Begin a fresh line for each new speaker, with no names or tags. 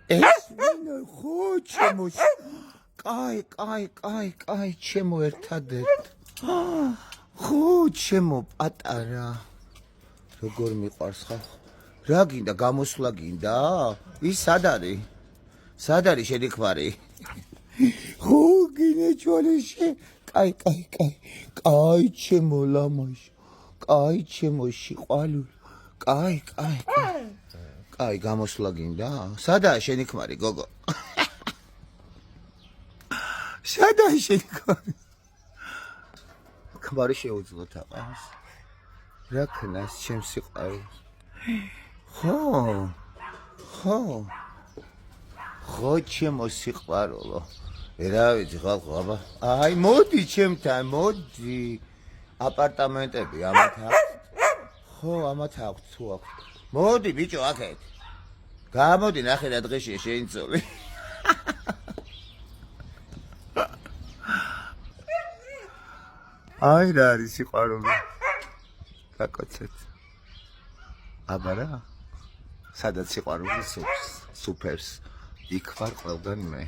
ეს ხო ჩემო კაი ჩემო ერთადერთ ხო ჩემო პატარა როგორ მიყვარს ხალხო რა გინდა გამოსვლა გინდა ის სად არის შენი ქმარი ხო გინე ჩოლეში კაი ჩემო ლამაშო კაი ჩემო სიყვარული კაი გამოსვლა გინდა სადაა შენი ქმარი გოგო სადაა შენი ქმარი შეუძლოთ აყავს რა ქნას ჩემს სიყვარულს ხო ჩემო სიყვარულო რა ვიცი ხალხო აბა აი მოდი ჩემთან მოდი აპარტამენტები ამათ აქვს ხო ამათ აქვს თუ აქვს მოდი ბიჭო აქეთ გამოდი ნახე რა დღეშია შენი ძოლი აი რა არის სიყვარული დაკოცეთ აბა რა სადაც სიყვარული სუფერს იქ ვარ ყველგან მე